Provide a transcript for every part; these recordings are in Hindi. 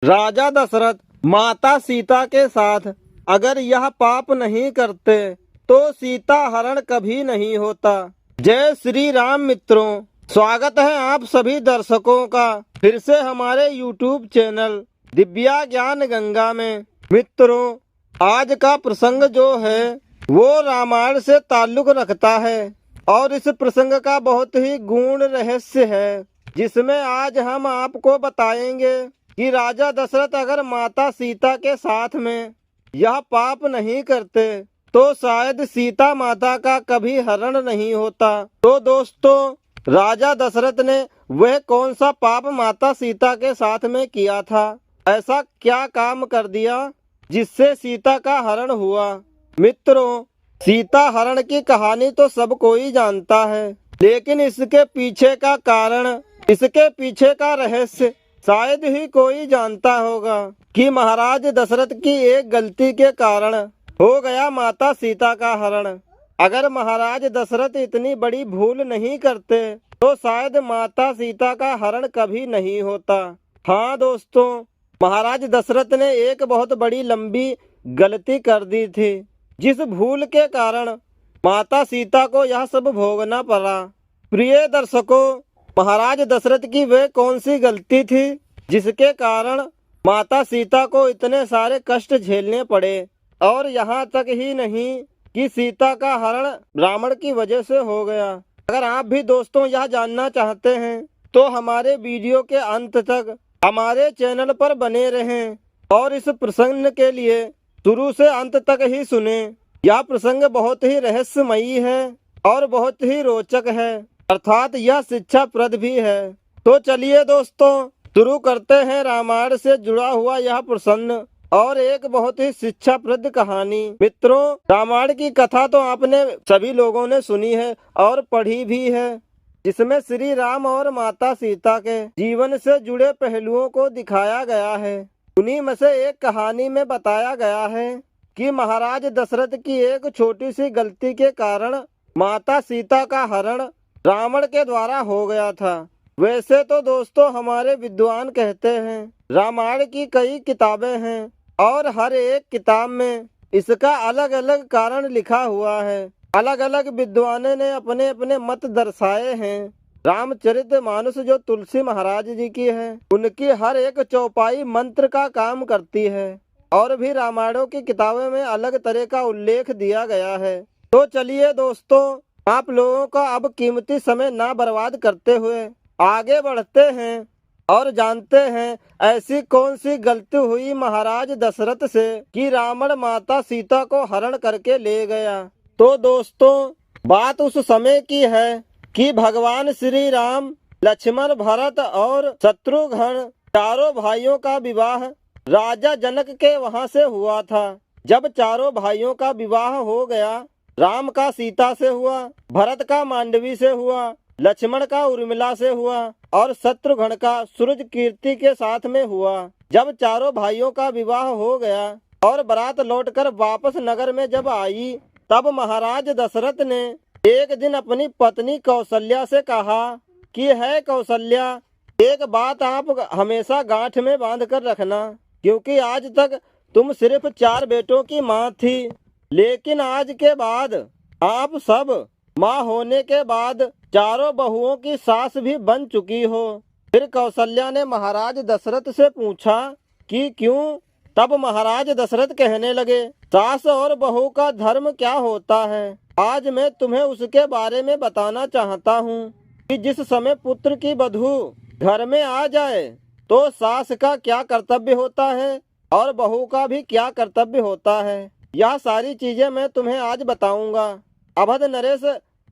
राजा दशरथ माता सीता के साथ अगर यह पाप नहीं करते तो सीता हरण कभी नहीं होता। जय श्री राम मित्रों, स्वागत है आप सभी दर्शकों का फिर से हमारे YouTube चैनल दिव्या ज्ञान गंगा में। मित्रों, आज का प्रसंग जो है वो रामायण से ताल्लुक रखता है और इस प्रसंग का बहुत ही गूढ़ रहस्य है, जिसमें आज हम आपको बताएंगे कि राजा दशरथ अगर माता सीता के साथ में यह पाप नहीं करते तो शायद सीता माता का कभी हरण नहीं होता। तो दोस्तों, राजा दशरथ ने वह कौन सा पाप माता सीता के साथ में किया था, ऐसा क्या काम कर दिया जिससे सीता का हरण हुआ। मित्रों, सीता हरण की कहानी तो सब कोई जानता है, लेकिन इसके पीछे का कारण, इसके पीछे का रहस्य शायद ही कोई जानता होगा कि महाराज दशरथ की एक गलती के कारण हो गया माता सीता का हरण। अगर महाराज दशरथ इतनी बड़ी भूल नहीं करते तो शायद माता सीता का हरण कभी नहीं होता। हाँ दोस्तों, महाराज दशरथ ने एक बहुत बड़ी लंबी गलती कर दी थी, जिस भूल के कारण माता सीता को यह सब भोगना पड़ा। प्रिय दर्शकों, महाराज दशरथ की वह कौन सी गलती थी जिसके कारण माता सीता को इतने सारे कष्ट झेलने पड़े, और यहाँ तक ही नहीं कि सीता का हरण रावण की वजह से हो गया। अगर आप भी दोस्तों यह जानना चाहते हैं तो हमारे वीडियो के अंत तक हमारे चैनल पर बने रहें और इस प्रसंग के लिए शुरू से अंत तक ही सुने। यह प्रसंग बहुत ही रहस्यमयी है और बहुत ही रोचक है, अर्थात यह शिक्षाप्रद भी है। तो चलिए दोस्तों, शुरू करते हैं रामायण से जुड़ा हुआ यह प्रसंग और एक बहुत ही शिक्षाप्रद कहानी। मित्रों, रामायण की कथा तो आपने सभी लोगों ने सुनी है और पढ़ी भी है, जिसमें श्री राम और माता सीता के जीवन से जुड़े पहलुओं को दिखाया गया है। उन्हीं में से एक कहानी में बताया गया है कि महाराज दशरथ की एक छोटी सी गलती के कारण माता सीता का हरण रावण के द्वारा हो गया था। वैसे तो दोस्तों हमारे विद्वान कहते हैं रामायण की कई किताबें हैं और हर एक किताब में इसका अलग अलग कारण लिखा हुआ है। अलग अलग विद्वानों ने अपने अपने मत दर्शाए हैं। रामचरितमानस जो तुलसी महाराज जी की है, उनकी हर एक चौपाई मंत्र का काम करती है और भी रामायणों की किताबों में अलग तरह का उल्लेख दिया गया है। तो चलिए दोस्तों, आप लोगों का अब कीमती समय ना बर्बाद करते हुए आगे बढ़ते हैं और जानते हैं ऐसी कौन सी गलती हुई महाराज दशरथ से कि रावण माता सीता को हरण करके ले गया। तो दोस्तों, बात उस समय की है कि भगवान श्री राम, लक्ष्मण, भरत और शत्रुघ्न चारों भाइयों का विवाह राजा जनक के वहां से हुआ था। जब चारों भाइयों का विवाह हो गया, राम का सीता से हुआ, भरत का मांडवी से हुआ, लक्ष्मण का उर्मिला से हुआ और शत्रुघ्न का सूरज कीर्ति के साथ में हुआ। जब चारों भाइयों का विवाह हो गया और बारात लौटकर वापस नगर में जब आई, तब महाराज दशरथ ने एक दिन अपनी पत्नी कौशल्या से कहा कि है कौशल्या, एक बात आप हमेशा गांठ में बांध कर रखना, क्योंकि आज तक तुम सिर्फ 4 बेटों की माँ थी, लेकिन आज के बाद आप सब माँ होने के बाद चारों बहुओं की सास भी बन चुकी हो। फिर कौशल्या ने महाराज दशरथ से पूछा कि क्यों? तब महाराज दशरथ कहने लगे, सास और बहू का धर्म क्या होता है, आज मैं तुम्हें उसके बारे में बताना चाहता हूँ कि जिस समय पुत्र की वधू घर में आ जाए तो सास का क्या कर्तव्य होता है और बहू का भी क्या कर्तव्य होता है। यह सारी चीजें मैं तुम्हें आज बताऊंगा। अवध नरेश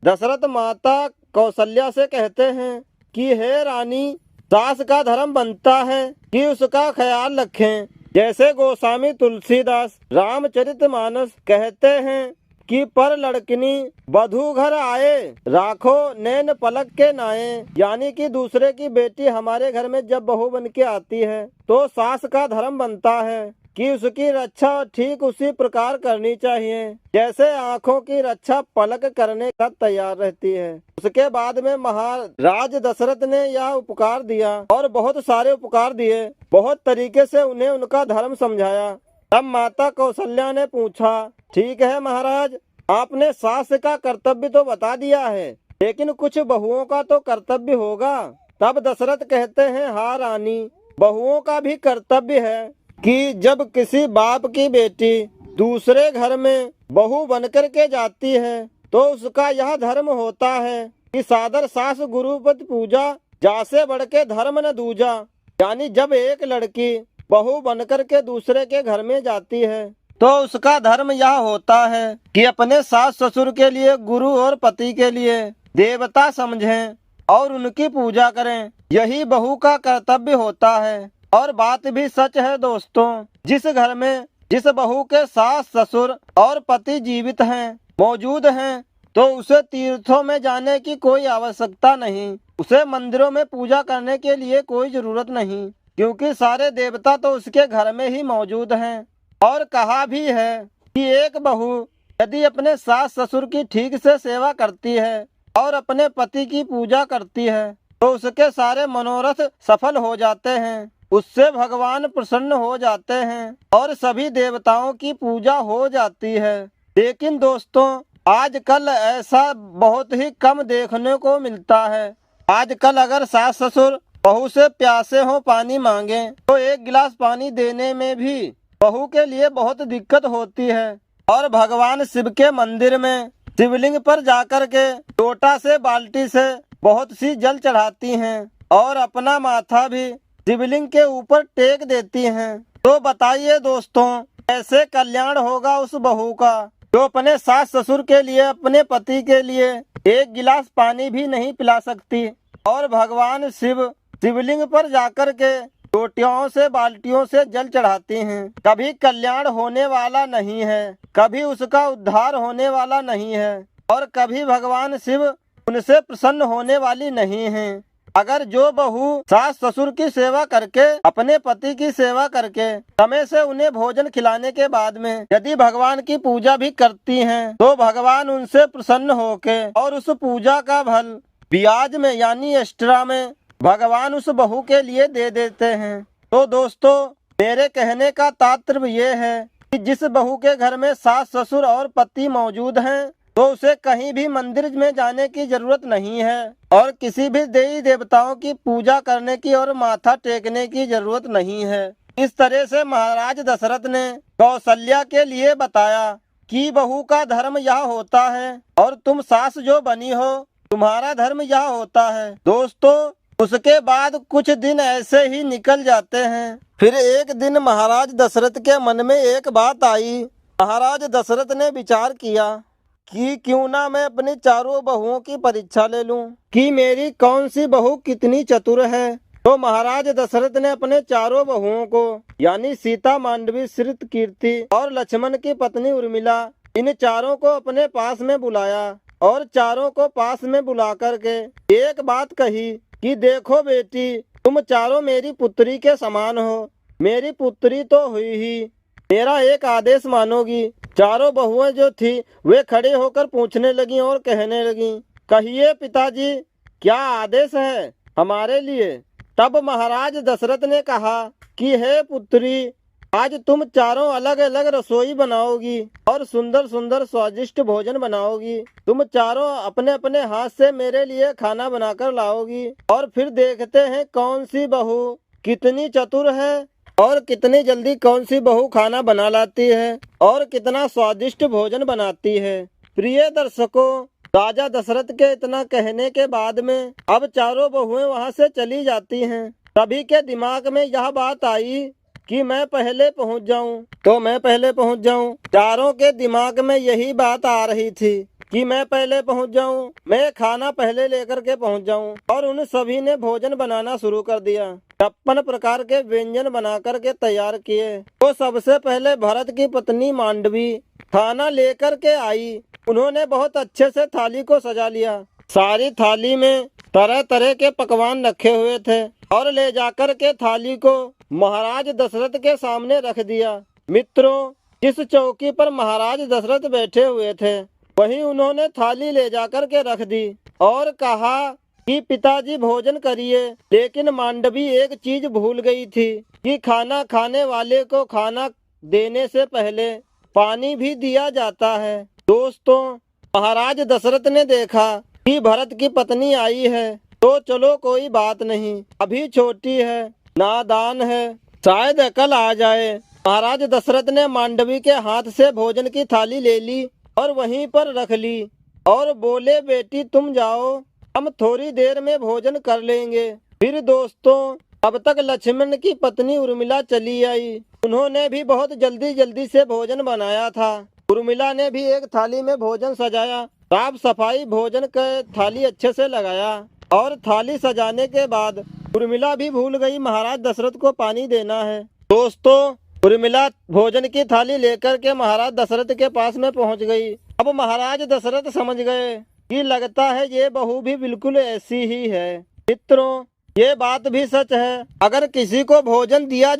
दशरथ माता कौशल्या से कहते हैं कि हे रानी, सास का धर्म बनता है कि उसका ख्याल रखें। जैसे गोस्वामी तुलसीदास रामचरितमानस कहते हैं कि पर लड़कनी वधू घर आए, राखो नैन पलक के नाए, यानी कि दूसरे की बेटी हमारे घर में जब बहू बन के आती है तो सास का धर्म बनता है कि उसकी रक्षा ठीक उसी प्रकार करनी चाहिए जैसे आंखों की रक्षा पलक करने का तैयार रहती है। उसके बाद में महाराज दशरथ ने यह उपकार दिया और बहुत सारे उपकार दिए, बहुत तरीके से उन्हें उनका धर्म समझाया। तब माता कौशल्या ने पूछा, ठीक है महाराज, आपने सास का कर्तव्य तो बता दिया है, लेकिन कुछ बहुओं का तो कर्तव्य होगा। तब दशरथ कहते हैं, हाँ रानी, बहुओं का भी कर्तव्य है कि जब किसी बाप की बेटी दूसरे घर में बहू बनकर के जाती है तो उसका यह धर्म होता है कि सादर सास गुरुपति पूजा, जासे बढ़ के धर्म न दूजा। यानी जब एक लड़की बहू बनकर के दूसरे के घर में जाती है तो उसका धर्म यह होता है कि अपने सास ससुर के लिए गुरु और पति के लिए देवता समझें और उनकी पूजा करें। यही बहू का कर्तव्य होता है। और बात भी सच है दोस्तों, जिस घर में जिस बहू के सास ससुर और पति जीवित हैं, मौजूद हैं, तो उसे तीर्थों में जाने की कोई आवश्यकता नहीं, उसे मंदिरों में पूजा करने के लिए कोई जरूरत नहीं, क्योंकि सारे देवता तो उसके घर में ही मौजूद हैं। और कहा भी है कि एक बहू यदि अपने सास ससुर की ठीक से सेवा करती है और अपने पति की पूजा करती है तो उसके सारे मनोरथ सफल हो जाते हैं, उससे भगवान प्रसन्न हो जाते हैं और सभी देवताओं की पूजा हो जाती है। लेकिन दोस्तों, आजकल ऐसा बहुत ही कम देखने को मिलता है। आजकल अगर सास ससुर बहू से प्यासे हो पानी मांगे तो एक गिलास पानी देने में भी बहू के लिए बहुत दिक्कत होती है। और भगवान शिव के मंदिर में शिवलिंग पर जाकर के लोटा से बाल्टी से बहुत सी जल चढ़ाती हैं और अपना माथा भी शिवलिंग के ऊपर टेक देती हैं। तो बताइए दोस्तों, कैसे कल्याण होगा उस बहू का जो अपने सास ससुर के लिए, अपने पति के लिए एक गिलास पानी भी नहीं पिला सकती और भगवान शिव शिवलिंग पर जाकर के लोटियों से बाल्टियों से जल चढ़ाती हैं। कभी कल्याण होने वाला नहीं है, कभी उसका उद्धार होने वाला नहीं है और कभी भगवान शिव उनसे प्रसन्न होने वाली नहीं है। अगर जो बहू सास ससुर की सेवा करके, अपने पति की सेवा करके, समय से उन्हें भोजन खिलाने के बाद में यदि भगवान की पूजा भी करती हैं, तो भगवान उनसे प्रसन्न होके और उस पूजा का फल ब्याज में यानी एक्स्ट्रा में भगवान उस बहू के लिए दे देते हैं। तो दोस्तों, मेरे कहने का तात्पर्य ये है कि जिस बहू के घर में सास ससुर और पति मौजूद हैं तो उसे कहीं भी मंदिर में जाने की जरूरत नहीं है और किसी भी देवी देवताओं की पूजा करने की और माथा टेकने की जरूरत नहीं है। इस तरह से महाराज दशरथ ने कौशल्या के लिए बताया कि बहू का धर्म यह होता है और तुम सास जो बनी हो तुम्हारा धर्म यह होता है। दोस्तों, उसके बाद कुछ दिन ऐसे ही निकल जाते हैं। फिर एक दिन महाराज दशरथ के मन में एक बात आई। महाराज दशरथ ने विचार किया कि क्यों ना मैं अपनी चारों बहुओं की परीक्षा ले लूं कि मेरी कौन सी बहू कितनी चतुर है। तो महाराज दशरथ ने अपने चारों बहुओं को यानी सीता, मांडवी, श्रित, कीर्ति और लक्ष्मण की पत्नी उर्मिला, इन चारों को अपने पास में बुलाया और चारों को पास में बुला करके एक बात कही कि देखो बेटी, तुम चारों मेरी पुत्री के समान हो, मेरी पुत्री तो हुई ही, मेरा एक आदेश मानोगी। चारों बहुएं जो थी वे खड़े होकर पूछने लगी और कहने लगी, कहिए पिताजी, क्या आदेश है हमारे लिए। तब महाराज दशरथ ने कहा कि हे पुत्री, आज तुम चारों अलग अलग रसोई बनाओगी और सुंदर सुंदर स्वादिष्ट भोजन बनाओगी। तुम चारों अपने अपने हाथ से मेरे लिए खाना बनाकर लाओगी और फिर देखते हैं कौन सी बहू कितनी चतुर है और कितनी जल्दी कौन सी बहू खाना बना लाती है और कितना स्वादिष्ट भोजन बनाती है। प्रिय दर्शकों, राजा दशरथ के इतना कहने के बाद में अब चारों बहुएं वहां से चली जाती हैं। सभी के दिमाग में यह बात आई कि मैं पहले पहुंच जाऊं तो मैं पहले पहुंच जाऊं। चारों के दिमाग में यही बात आ रही थी कि मैं पहले पहुंच जाऊं, मैं खाना पहले लेकर के पहुंच जाऊं। और उन सभी ने भोजन बनाना शुरू कर दिया। 56 प्रकार के व्यंजन बना करके तैयार किए। तो सबसे पहले भरत की पत्नी मांडवी खाना लेकर के आई। उन्होंने बहुत अच्छे से थाली को सजा लिया सारी थाली में तरह तरह के पकवान रखे हुए थे और ले जाकर के थाली को महाराज दशरथ के सामने रख दिया। मित्रों, जिस चौकी पर महाराज दशरथ बैठे हुए थे वहीं उन्होंने थाली ले जाकर के रख दी और कहा कि पिताजी भोजन करिए। लेकिन मांडवी एक चीज भूल गई थी कि खाना खाने वाले को खाना देने से पहले पानी भी दिया जाता है। दोस्तों, महाराज दशरथ ने देखा कि भरत की पत्नी आई है तो चलो कोई बात नहीं, अभी छोटी है, नादान है, शायद अकल आ जाए। महाराज दशरथ ने मांडवी के हाथ से भोजन की थाली ले ली और वहीं पर रख ली और बोले, बेटी तुम जाओ, हम थोड़ी देर में भोजन कर लेंगे। फिर दोस्तों, अब तक लक्ष्मण की पत्नी उर्मिला चली आई। उन्होंने भी बहुत जल्दी जल्दी से भोजन बनाया था। उर्मिला ने भी एक थाली में भोजन सजाया, साफ सफाई भोजन का थाली अच्छे से लगाया और थाली सजाने के बाद उर्मिला भी भूल गई महाराज दशरथ को पानी देना है। दोस्तों, उर्मिला भोजन की थाली लेकर के महाराज दशरथ के पास में पहुंच गई। अब महाराज दशरथ समझ गए कि लगता है ये बहू भी बिल्कुल ऐसी ही है। मित्रों, ये बात भी सच है, अगर किसी को भोजन दिया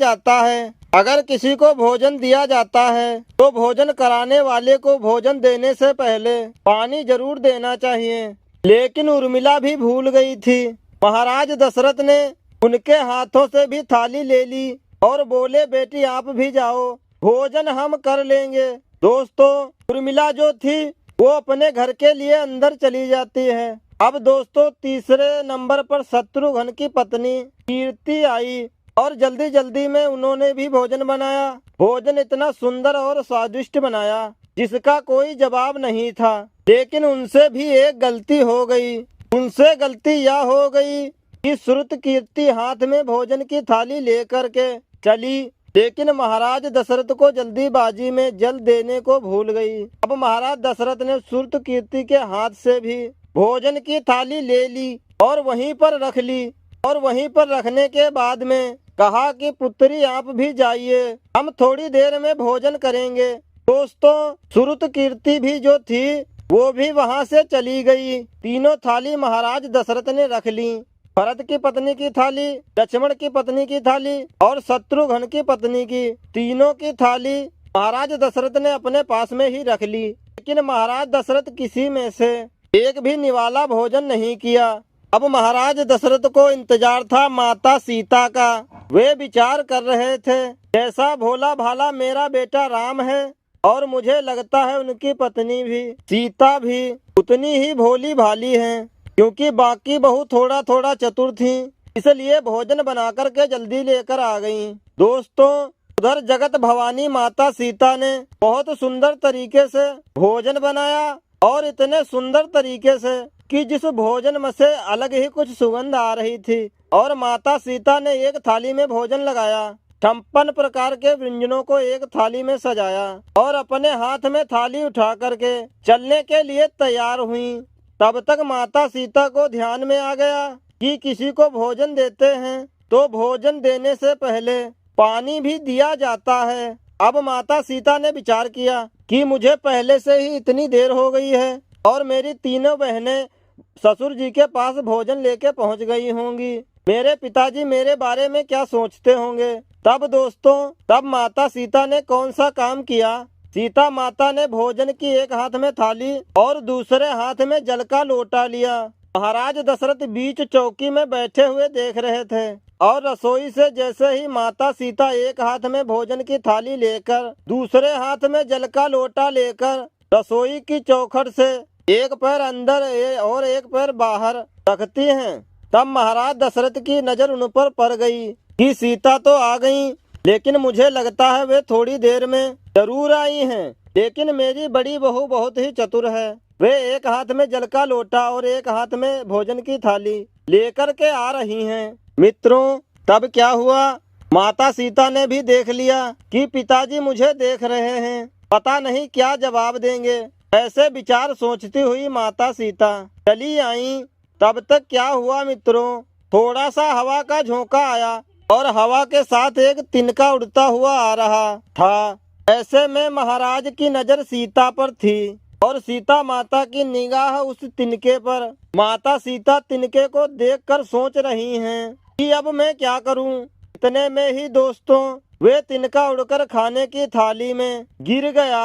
जाता है तो भोजन कराने वाले को भोजन देने से पहले पानी जरूर देना चाहिए। लेकिन उर्मिला भी भूल गई थी। महाराज दशरथ ने उनके हाथों से भी थाली ले ली और बोले, बेटी आप भी जाओ, भोजन हम कर लेंगे। दोस्तों, उर्मिला जो थी वो अपने घर के लिए अंदर चली जाती है। अब दोस्तों, तीसरे नंबर पर शत्रुघ्न की पत्नी कीर्ति आई और जल्दी जल्दी में उन्होंने भी भोजन बनाया। भोजन इतना सुंदर और स्वादिष्ट बनाया जिसका कोई जवाब नहीं था। लेकिन उनसे भी एक गलती हो गई। उनसे गलती यह हो गई कि श्रुत कीर्ति हाथ में भोजन की थाली लेकर के चली, लेकिन महाराज दशरथ को जल्दीबाजी में जल देने को भूल गई। अब महाराज दशरथ ने श्रुत कीर्ति के हाथ से भी भोजन की थाली ले ली और वहीं पर रख ली और वहीं पर रखने के बाद में कहा कि पुत्री आप भी जाइए, हम थोड़ी देर में भोजन करेंगे। दोस्तों, श्रुत कीर्ति भी जो थी वो भी वहां से चली गई। तीनों थाली महाराज दशरथ ने रख ली। भरत की पत्नी की थाली, लक्ष्मण की पत्नी की थाली और शत्रुघ्न की पत्नी की, तीनों की थाली महाराज दशरथ ने अपने पास में ही रख ली। लेकिन महाराज दशरथ किसी में से एक भी निवाला भोजन नहीं किया। अब महाराज दशरथ को इंतजार था माता सीता का। वे विचार कर रहे थे, जैसा भोला भाला मेरा बेटा राम है और मुझे लगता है उनकी पत्नी भी सीता भी उतनी ही भोली भाली है, क्योंकि बाकी बहू थोड़ा थोड़ा चतुर थी, इसलिए भोजन बना कर के जल्दी लेकर आ गईं। दोस्तों, उधर जगत भवानी माता सीता ने बहुत सुंदर तरीके से भोजन बनाया और इतने सुंदर तरीके से कि जिस भोजन में से अलग ही कुछ सुगंध आ रही थी। और माता सीता ने एक थाली में भोजन लगाया, 56 प्रकार के व्यंजनों को एक थाली में सजाया और अपने हाथ में थाली उठा करके चलने के लिए तैयार हुई। तब तक माता सीता को ध्यान में आ गया कि किसी को भोजन देते हैं तो भोजन देने से पहले पानी भी दिया जाता है। अब माता सीता ने विचार किया कि मुझे पहले से ही इतनी देर हो गई है और मेरी तीनों बहनें ससुर जी के पास भोजन लेके पहुंच गई होंगी, मेरे पिताजी मेरे बारे में क्या सोचते होंगे। तब माता सीता ने कौन सा काम किया। सीता माता ने भोजन की एक हाथ में थाली और दूसरे हाथ में जल का लोटा लिया। महाराज दशरथ बीच चौकी में बैठे हुए देख रहे थे और रसोई से जैसे ही माता सीता एक हाथ में भोजन की थाली लेकर दूसरे हाथ में जल का लोटा लेकर रसोई की चौखट से एक पैर अंदर और एक पैर बाहर रखती हैं, तब महाराज दशरथ की नजर उन पर पड़ गई कि सीता तो आ गई, लेकिन मुझे लगता है वे थोड़ी देर में जरूर आई हैं। लेकिन मेरी बड़ी बहू बहुत ही चतुर है, वे एक हाथ में जल का लोटा और एक हाथ में भोजन की थाली लेकर के आ रही हैं। मित्रों, तब क्या हुआ, माता सीता ने भी देख लिया कि पिताजी मुझे देख रहे हैं, पता नहीं क्या जवाब देंगे। ऐसे विचार सोचती हुई माता सीता चली आई। तब तक क्या हुआ मित्रों, थोड़ा सा हवा का झोंका आया और हवा के साथ एक तिनका उड़ता हुआ आ रहा था। ऐसे में महाराज की नजर सीता पर थी और सीता माता की निगाह उस तिनके पर। माता सीता तिनके को देखकर सोच रही हैं कि अब मैं क्या करूं। इतने में ही दोस्तों वे तिनका उड़कर खाने की थाली में गिर गया।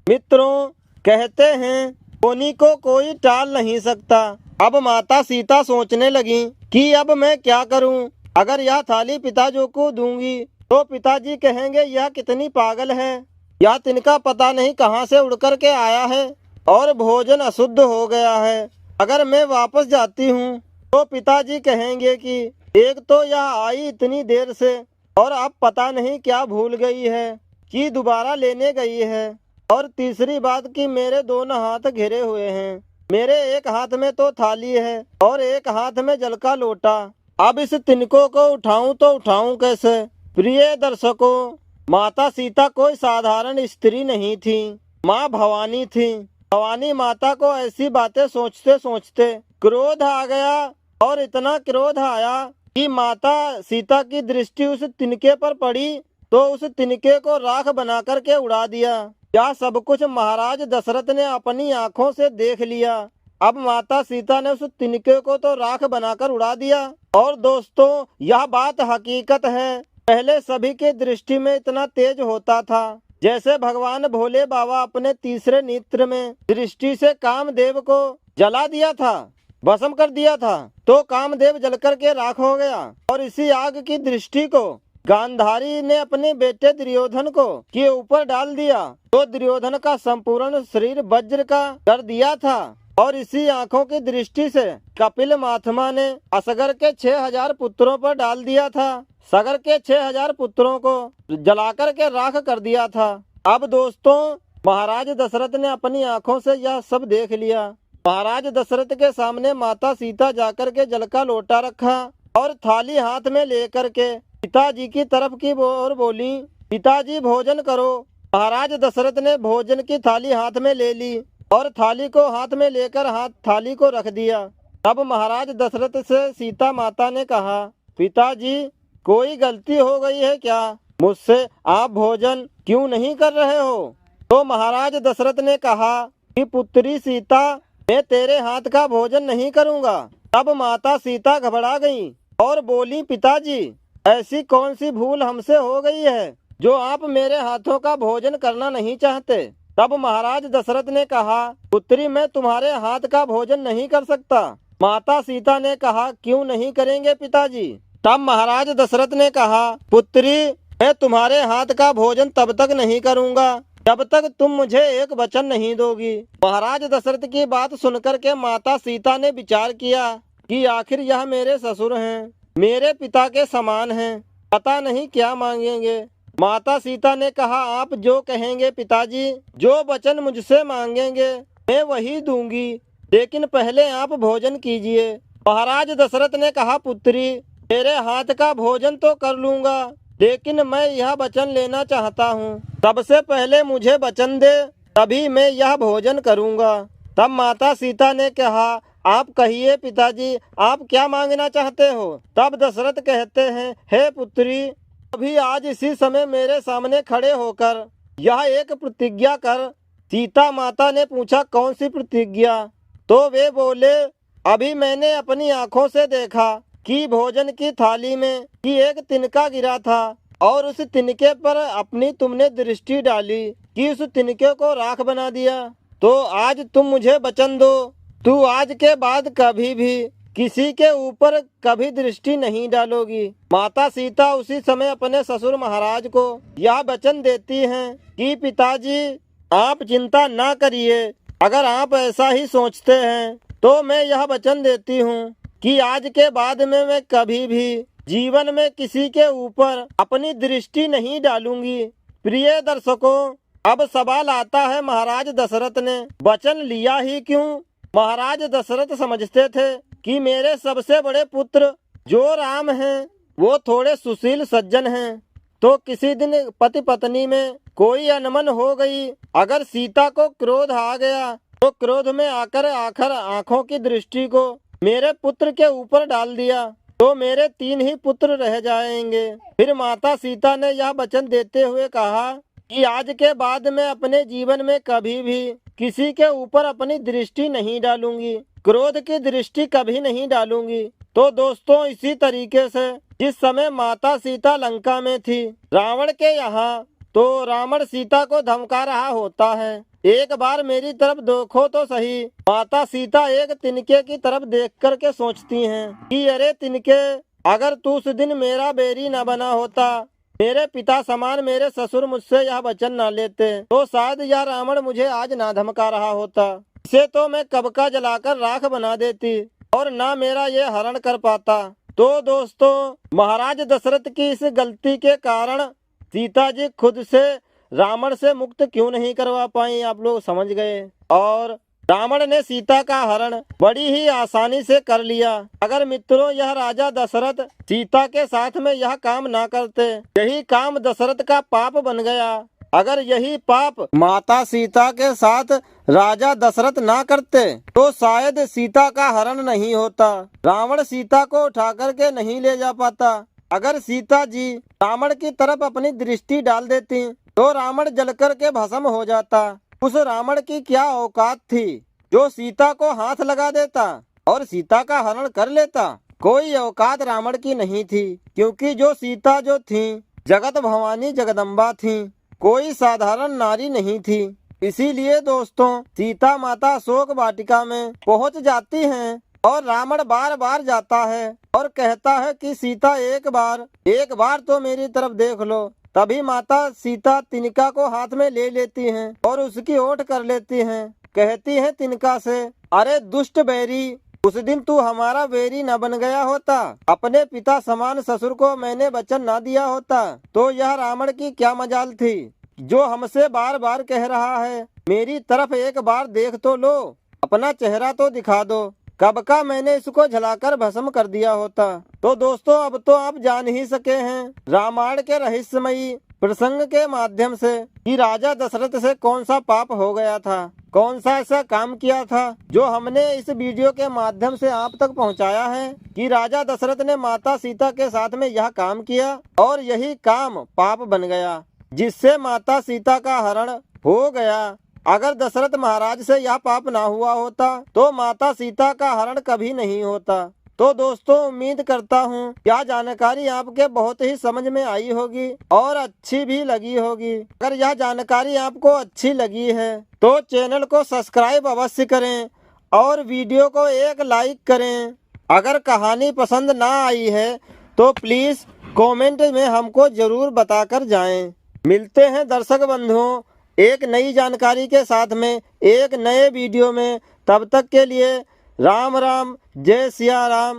मित्रों, कहते हैं होनी को कोई टाल नहीं सकता। अब माता सीता सोचने लगी कि अब मैं क्या करूं। अगर यह थाली पिताजी को दूंगी तो पिताजी कहेंगे यह कितनी पागल है, यह तिनका पता नहीं कहां से उड़ कर के आया है और भोजन अशुद्ध हो गया है। अगर मैं वापस जाती हूँ तो पिताजी कहेंगे कि एक तो यह आई इतनी देर से और अब पता नहीं क्या भूल गई है कि दोबारा लेने गई है। और तीसरी बात कि मेरे दोनों हाथ घिरे हुए हैं, मेरे एक हाथ में तो थाली है और एक हाथ में जल का लोटा। अब इस तिनको को उठाऊं तो उठाऊं कैसे। प्रिय दर्शकों, माता सीता कोई साधारण स्त्री नहीं थी, माँ भवानी थी। भवानी माता को ऐसी बातें सोचते सोचते क्रोध आ गया और इतना क्रोध आया कि माता सीता की दृष्टि उस तिनके पर पड़ी तो उस तिनके को राख बना करके उड़ा दिया। यह सब कुछ महाराज दशरथ ने अपनी आंखों से देख लिया। अब माता सीता ने उस तिनके को तो राख बनाकर उड़ा दिया। और दोस्तों, यह बात हकीकत है। पहले सभी के दृष्टि में इतना तेज होता था जैसे भगवान भोले बाबा अपने तीसरे नेत्र में दृष्टि से कामदेव को जला दिया था, भस्म कर दिया था, तो कामदेव जलकर के राख हो गया। और इसी आग की दृष्टि को गांधारी ने अपने बेटे दुर्योधन को के ऊपर डाल दिया तो दुर्योधन का संपूर्ण शरीर वज्र का कर दिया था। और इसी आंखों की दृष्टि से कपिल महात्मा ने असगर के 6000 पुत्रों पर डाल दिया था, सगर के 6000 पुत्रों को जलाकर के राख कर दिया था। अब दोस्तों, महाराज दशरथ ने अपनी आंखों से यह सब देख लिया। महाराज दशरथ के सामने माता सीता जाकर के जल का लोटा रखा और थाली हाथ में लेकर के पिताजी की तरफ की ओर बोली, पिताजी भोजन करो। महाराज दशरथ ने भोजन की थाली हाथ में ले ली और थाली को हाथ में लेकर थाली को रख दिया। तब महाराज दशरथ से सीता माता ने कहा, पिताजी कोई गलती हो गई है क्या, मुझसे आप भोजन क्यों नहीं कर रहे हो। तो महाराज दशरथ ने कहा कि पुत्री सीता, मैं तेरे हाथ का भोजन नहीं करूँगा। तब माता सीता घबरा गई और बोली, पिताजी ऐसी कौन सी भूल हमसे हो गई है जो आप मेरे हाथों का भोजन करना नहीं चाहते। तब महाराज दशरथ ने कहा, पुत्री मैं तुम्हारे हाथ का भोजन नहीं कर सकता। माता सीता ने कहा, क्यों नहीं करेंगे पिताजी। तब महाराज दशरथ ने कहा, पुत्री मैं तुम्हारे हाथ का भोजन तब तक नहीं करूँगा जब तक तुम मुझे एक वचन नहीं दोगी। महाराज दशरथ की बात सुनकर के माता सीता ने विचार किया कि आखिर यह मेरे ससुर हैं, मेरे पिता के समान हैं, पता नहीं क्या मांगेंगे। माता सीता ने कहा, आप जो कहेंगे पिताजी, जो वचन मुझसे मांगेंगे मैं वही दूंगी, लेकिन पहले आप भोजन कीजिए। महाराज दशरथ ने कहा, पुत्री तेरे हाथ का भोजन तो कर लूंगा, लेकिन मैं यह वचन लेना चाहता हूँ। सबसे पहले मुझे वचन दे, तभी मैं यह भोजन करूँगा। तब माता सीता ने कहा, आप कहिए पिताजी, आप क्या मांगना चाहते हो। तब दशरथ कहते हैं, हे पुत्री, अभी आज इसी समय मेरे सामने खड़े होकर यह एक प्रतिज्ञा कर। सीता माता ने पूछा, कौन सी प्रतिज्ञा। तो वे बोले, अभी मैंने अपनी आंखों से देखा कि भोजन की थाली में कि एक तिनका गिरा था और उस तिनके पर अपनी तुमने दृष्टि डाली कि उस तिनके को राख बना दिया। तो आज तुम मुझे वचन दो, तू आज के बाद कभी भी किसी के ऊपर कभी दृष्टि नहीं डालोगी। माता सीता उसी समय अपने ससुर महाराज को यह वचन देती हैं कि पिताजी आप चिंता ना करिए, अगर आप ऐसा ही सोचते हैं तो मैं यह वचन देती हूँ कि आज के बाद में मैं कभी भी जीवन में किसी के ऊपर अपनी दृष्टि नहीं डालूंगी। प्रिय दर्शकों, अब सवाल आता है, महाराज दशरथ ने वचन लिया ही क्यों। महाराज दशरथ समझते थे कि मेरे सबसे बड़े पुत्र जो राम हैं वो थोड़े सुशील सज्जन हैं, तो किसी दिन पति पत्नी में कोई अनबन हो गई, अगर सीता को क्रोध आ गया तो क्रोध में आकर आखिर आंखों की दृष्टि को मेरे पुत्र के ऊपर डाल दिया तो मेरे 3 ही पुत्र रह जाएंगे। फिर माता सीता ने यह वचन देते हुए कहा कि आज के बाद मैं अपने जीवन में कभी भी किसी के ऊपर अपनी दृष्टि नहीं डालूंगी, क्रोध की दृष्टि कभी नहीं डालूंगी। तो दोस्तों इसी तरीके से जिस समय माता सीता लंका में थी रावण के यहाँ, तो रावण सीता को धमका रहा होता है, एक बार मेरी तरफ देखो तो सही। माता सीता एक तिनके की तरफ देख कर के सोचती हैं कि अरे तिनके, अगर तू उस दिन मेरा बैरी न बना होता, मेरे पिता समान मेरे ससुर मुझसे यह वचन न लेते, तो शायद यह रावण मुझे आज ना धमका रहा होता। इसे तो मैं कब का जलाकर राख बना देती और ना मेरा ये हरण कर पाता। तो दोस्तों महाराज दशरथ की इस गलती के कारण सीता जी खुद से रावण से मुक्त क्यों नहीं करवा पाई, आप लोग समझ गए। और रावण ने सीता का हरण बड़ी ही आसानी से कर लिया। अगर मित्रों यह राजा दशरथ सीता के साथ में यह काम ना करते, यही काम दशरथ का पाप बन गया। अगर यही पाप माता सीता के साथ राजा दशरथ ना करते तो शायद सीता का हरण नहीं होता, रावण सीता को उठा करके नहीं ले जा पाता। अगर सीता जी रावण की तरफ अपनी दृष्टि डाल देती तो रावण जलकर के भस्म हो जाता। उस रावण की क्या औकात थी जो सीता को हाथ लगा देता और सीता का हरण कर लेता। कोई औकात रावण की नहीं थी, क्योंकि जो सीता जो थी जगत भवानी जगदम्बा थी, कोई साधारण नारी नहीं थी। इसीलिए दोस्तों सीता माता शोक वाटिका में पहुंच जाती हैं और रावण बार बार जाता है और कहता है कि सीता एक बार तो मेरी तरफ देख लो। तभी माता सीता तिनका को हाथ में ले लेती हैं और उसकी ओट कर लेती हैं। कहती हैं तिनका से, अरे दुष्ट बैरी, उस दिन तू हमारा बैरी न बन गया होता, अपने पिता समान ससुर को मैंने वचन न दिया होता, तो यह रावण की क्या मजाल थी जो हमसे बार बार कह रहा है मेरी तरफ एक बार देख तो लो, अपना चेहरा तो दिखा दो, कब का मैंने इसको झलाकर भस्म कर दिया होता। तो दोस्तों अब तो आप जान ही सके हैं रामायण के रहस्यमयी प्रसंग के माध्यम से कि राजा दशरथ से कौन सा पाप हो गया था, कौन सा ऐसा काम किया था जो हमने इस वीडियो के माध्यम से आप तक पहुंचाया है कि राजा दशरथ ने माता सीता के साथ में यह काम किया और यही काम पाप बन गया, जिससे माता सीता का हरण हो गया। अगर दशरथ महाराज से यह पाप ना हुआ होता तो माता सीता का हरण कभी नहीं होता। तो दोस्तों उम्मीद करता हूँ यह जानकारी आपके बहुत ही समझ में आई होगी और अच्छी भी लगी होगी। अगर यह जानकारी आपको अच्छी लगी है तो चैनल को सब्सक्राइब अवश्य करें और वीडियो को एक लाइक करें। अगर कहानी पसंद ना आई है तो प्लीज कमेंट में हमको जरूर बताकर जाएं। मिलते हैं दर्शक बंधुओं एक नई जानकारी के साथ में एक नए वीडियो में। तब तक के लिए राम राम, जय सिया राम।